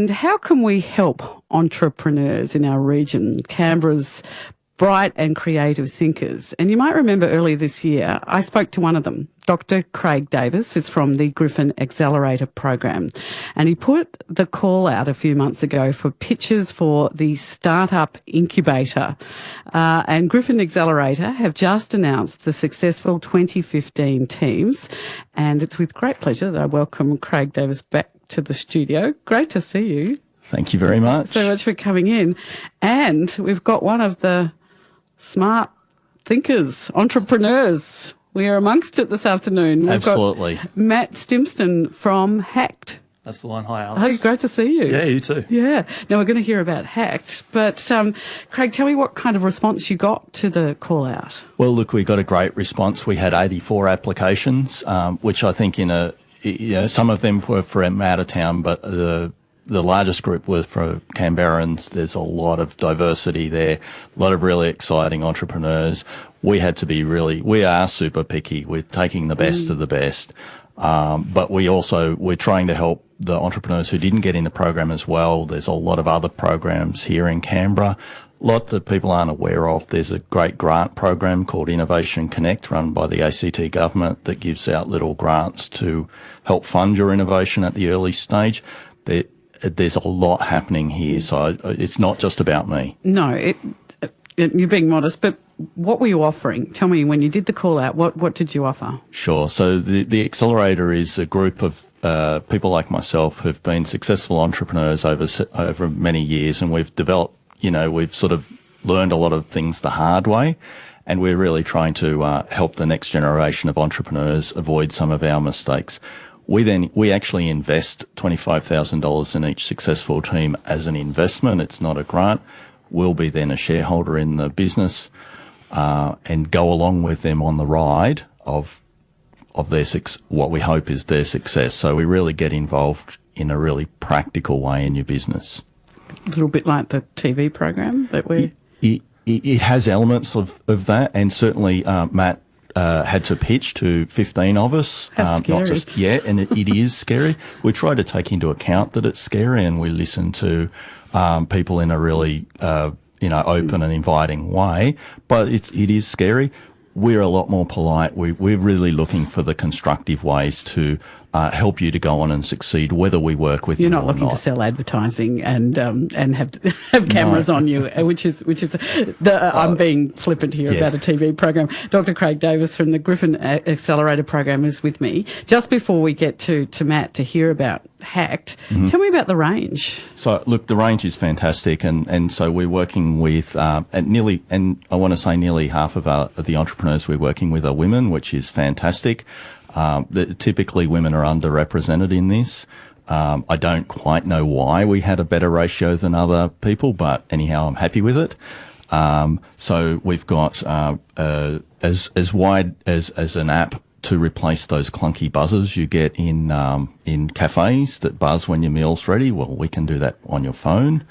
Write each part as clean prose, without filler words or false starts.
And how can we help entrepreneurs in our region, Canberra's bright and creative thinkers? And you might remember earlier this year, I spoke to one of them. Dr. Craig Davis is from the Griffin Accelerator program, and he put the call out a few months ago for pitches for the Startup Incubator. And Griffin Accelerator have just announced the successful 2015 teams, and it's with great pleasure that I welcome Craig Davis back to the studio. Great to see you. Thank you very much. So much for coming in. And we've got one of the smart thinkers, entrepreneurs. We are amongst it this afternoon. We've Absolutely. got Matt Stimson from HACT. That's the one. Hi, Alice. Oh, great to see you. Yeah, you too. Yeah. Now we're going to hear about HACT, but Craig, tell me what kind of response you got to the call out. Well, look, we got a great response. We had 84 applications, which I think some of them were from out of town, but the largest group was for Canberrans. There's a lot of diversity there, a lot of really exciting entrepreneurs. We are super picky. We're taking the best of the best. But we're trying to help the entrepreneurs who didn't get in the program as well. There's a lot of other programs here in Canberra, a lot that people aren't aware of. There's a great grant program called Innovation Connect run by the ACT government that gives out little grants to help fund your innovation at the early stage. There's a lot happening here, so it's not just about me. No, you're being modest, but what were you offering? Tell me, when you did the call out, what did you offer? Sure. So the Accelerator is a group of people like myself who've been successful entrepreneurs over many years, and we've developed, we've sort of learned a lot of things the hard way, and we're really trying to help the next generation of entrepreneurs avoid some of our mistakes. We actually invest $25,000 in each successful team as an investment. It's not a grant. We'll be then a shareholder in the business, and go along with them on the ride of their what we hope is their success. So we really get involved in a really practical way in your business. A little bit like the TV program that we... It has elements of that, and certainly Matt had to pitch to 15 of us. That's scary. And it is scary. We try to take into account that it's scary, and we listen to people in a really open and inviting way, but it is scary. We're a lot more polite. We're really looking for the constructive ways to help you to go on and succeed, whether we work with you or not. You're not looking to sell advertising and have cameras on you, which is I'm being flippant here about a TV program. Dr. Craig Davis from the Griffin Accelerator program is with me. Just before we get to Matt to hear about HACT, tell me about the range. So, look, the range is fantastic, and so we're working with nearly half of the entrepreneurs we're working with are women, which is fantastic. Typically women are underrepresented in this. I don't quite know why we had a better ratio than other people, but anyhow, I'm happy with it. So we've got as wide as an app to replace those clunky buzzers you get in cafes that buzz when your meal's ready. Well, we can do that on your phone.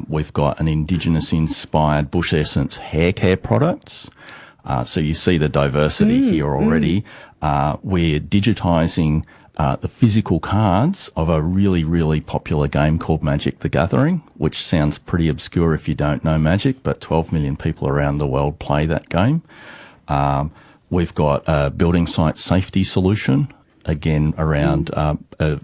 We've got an Indigenous-inspired Bush Essence hair care products. So you see the diversity here already. We're digitising the physical cards of a really, really popular game called Magic the Gathering, which sounds pretty obscure if you don't know Magic, but 12 million people around the world play that game. We've got a building site safety solution, again, around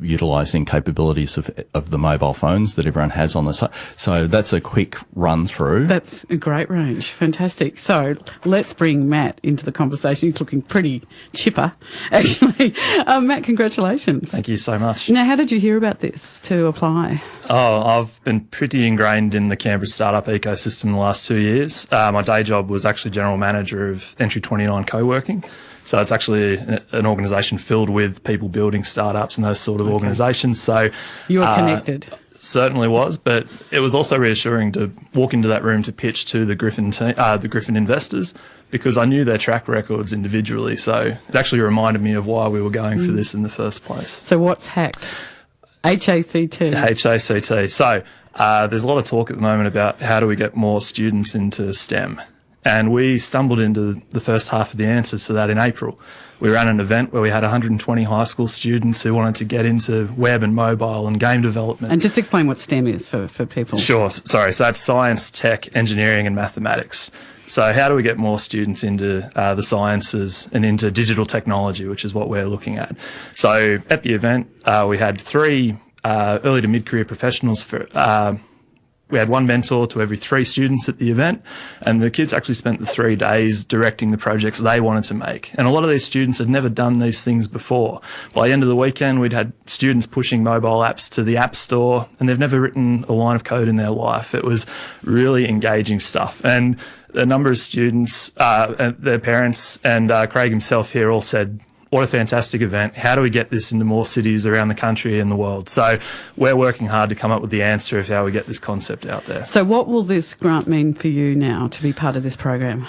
utilising capabilities of the mobile phones that everyone has on the site. So that's a quick run through. That's a great range. Fantastic. So let's bring Matt into the conversation. He's looking pretty chipper, actually. Matt, congratulations. Thank you so much. Now, how did you hear about this to apply? Oh, I've been pretty ingrained in the Canberra startup ecosystem the last 2 years. My day job was actually general manager of Entry 29 Co-working. So it's actually an organisation filled with people building startups and those sort of organisations. So you were connected. Certainly was, but it was also reassuring to walk into that room to pitch to the Griffin team, the Griffin investors, because I knew their track records individually. So it actually reminded me of why we were going for this in the first place. So what's HACT? HACT. HACT. So there's a lot of talk at the moment about how do we get more students into STEM. And we stumbled into the first half of the answers to that in April. We ran an event where we had 120 high school students who wanted to get into web and mobile and game development. And just explain what STEM is for people. Sure. Sorry. So that's science, tech, engineering and mathematics. So how do we get more students into the sciences and into digital technology, which is what we're looking at? So at the event, we had 3 early to mid-career professionals we had 1 mentor to every 3 students at the event, and the kids actually spent the 3 days directing the projects they wanted to make. And a lot of these students had never done these things before. By the end of the weekend, we'd had students pushing mobile apps to the App Store, and they've never written a line of code in their life. It was really engaging stuff. And a number of students, and their parents, and Craig himself here all said, what a fantastic event. How do we get this into more cities around the country and the world? So we're working hard to come up with the answer of how we get this concept out there. So what will this grant mean for you now to be part of this program?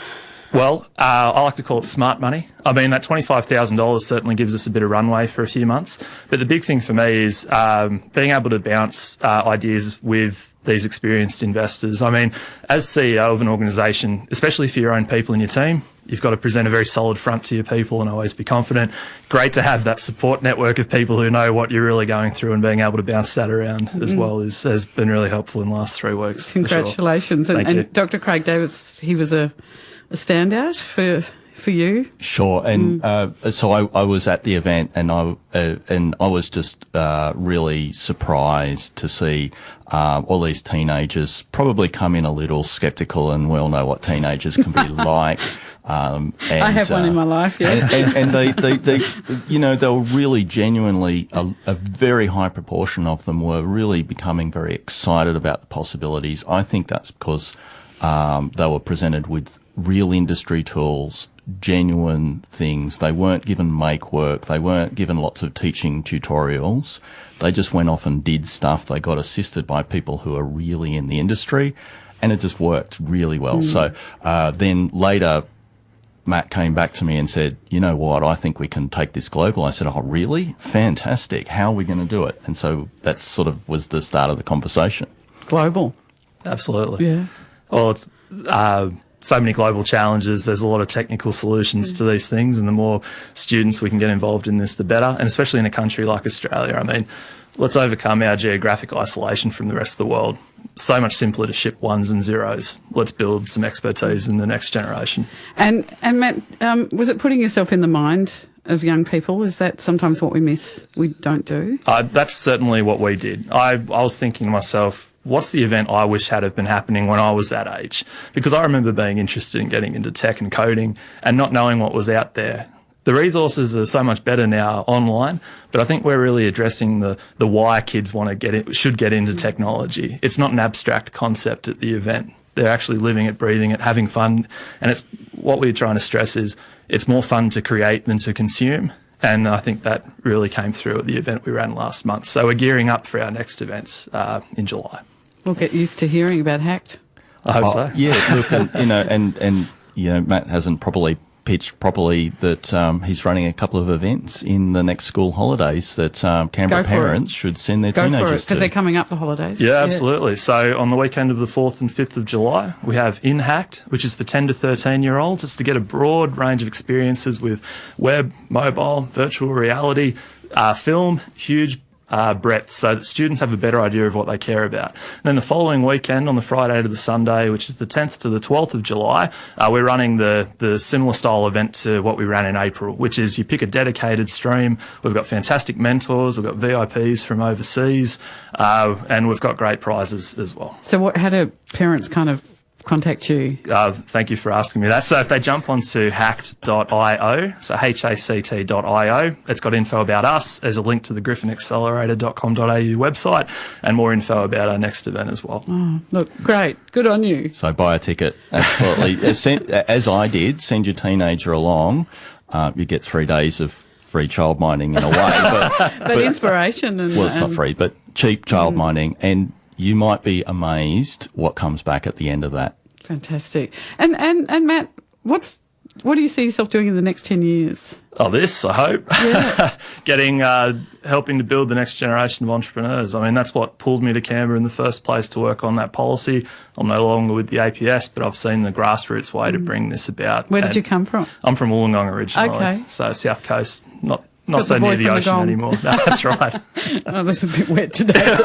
Well, I like to call it smart money. I mean, that $25,000 certainly gives us a bit of runway for a few months. But the big thing for me is being able to bounce ideas with these experienced investors. I mean, as CEO of an organisation, especially for your own people in your team, you've got to present a very solid front to your people and always be confident. Great to have that support network of people who know what you're really going through, and being able to bounce that around as well has been really helpful in the last 3 weeks. Congratulations. For sure. And Dr. Craig Davis, he was a standout for you. Sure, and so I was at the event, and I was just really surprised to see all these teenagers probably come in a little sceptical, and we all know what teenagers can be like. And, I have one in my life, yes. And they you know, they were really genuinely, a very high proportion of them were really becoming very excited about the possibilities. I think that's because they were presented with real industry tools, genuine things. They weren't given make work. They weren't given lots of teaching tutorials. They just went off and did stuff. They got assisted by people who are really in the industry, and it just worked really well. So then later, Matt came back to me and said, you know what, I think we can take this global. I said, oh, really? Fantastic. How are we going to do it? And so that sort of was the start of the conversation. Global. Absolutely. Yeah. Well, it's so many global challenges. There's a lot of technical solutions to these things, and the more students we can get involved in this, the better. And especially in a country like Australia, I mean, let's overcome our geographic isolation from the rest of the world. So much simpler to ship ones and zeros. Let's build some expertise in the next generation. And Matt, was it putting yourself in the mind of young people? Is that sometimes what we don't do? That's certainly what we did. I was thinking to myself, what's the event I wish had have been happening when I was that age? Because I remember being interested in getting into tech and coding and not knowing what was out there. The resources are so much better now online, but I think we're really addressing the why kids want to should get into technology. It's not an abstract concept at the event. They're actually living it, breathing it, having fun. And it's what we're trying to stress is it's more fun to create than to consume. And I think that really came through at the event we ran last month. So we're gearing up for our next events in July. We'll get used to hearing about HACT. I hope so. Yeah, look, and Matt hasn't probably pitched properly that he's running a couple of events in the next school holidays that Canberra parents should send their teenagers to. Because they're coming up the holidays. Yeah, absolutely. So on the weekend of the 4th and 5th of July, we have HACT, which is for 10 to 13-year-olds. It's to get a broad range of experiences with web, mobile, virtual reality, film, huge breadth, so that students have a better idea of what they care about. And then the following weekend, on the Friday to the Sunday, which is the 10th to the 12th of July, we're running the similar style event to what we ran in April, which is you pick a dedicated stream. We've got fantastic mentors, we've got VIPs from overseas, and we've got great prizes as well. So how do parents kind of contact you? Thank you for asking me that. So if they jump onto HACT.io, so HACT.io, it's got info about us. There's a link to the griffinaccelerator.com.au website and more info about our next event as well. Oh, look, great. Good on you. So buy a ticket. Absolutely. As I did, send your teenager along. You get 3 days of free child minding in a way. But inspiration. Well, it's not free, but cheap child minding. And you might be amazed what comes back at the end of that. Fantastic. And Matt, what's What do you see yourself doing in the next 10 years? Oh, this, I hope. Yeah. Helping to build the next generation of entrepreneurs. I mean, that's what pulled me to Canberra in the first place, to work on that policy. I'm no longer with the APS, but I've seen the grassroots way to bring this about. Where did you come from? I'm from Wollongong originally. Okay. So South Coast, not Got so the boy near the from the ocean gong. anymore. No, that's right. Oh, that's a bit wet today.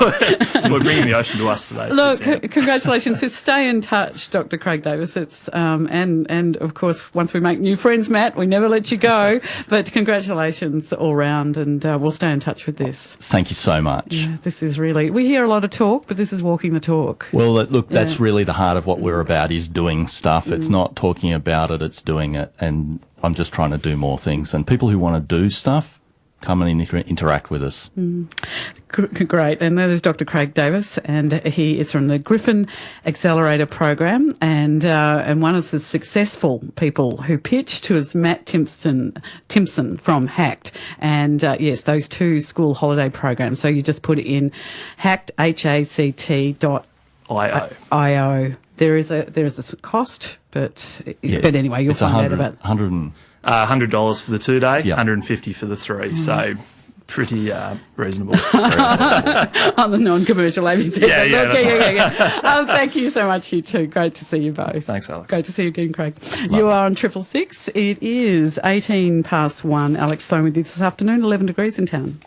We're bringing the ocean to us today. It's Look, good to congratulations. So stay in touch, Dr. Craig Davis. It's and of course, once we make new friends, Matt, we never let you go. But congratulations all round, and we'll stay in touch with this. Thank you so much. Yeah, this is really, we hear a lot of talk, but this is walking the talk. Well, look, that's really the heart of what we're about, is doing stuff. It's not talking about it, it's doing it. And I'm just trying to do more things. And people who want to do stuff, come and interact with us. Great. And that is Dr. Craig Davis, and he is from the Griffin Accelerator Program, and one of the successful people who pitched was Matt Timpson from HACT. And yes, those two school holiday programs. So you just put it in HACT, HACT.io. There is a cost, but anyway, you'll find out about it. $100 for the 2 day, Yep. $150 for the 3. So pretty reasonable. On the non-commercial ABC. Yeah. Thank you so much, you two. Great to see you both. Thanks, Alex. Great to see you again, Craig. You are on 666. It is 1:18. Alex Sloan with you this afternoon, 11 degrees in town.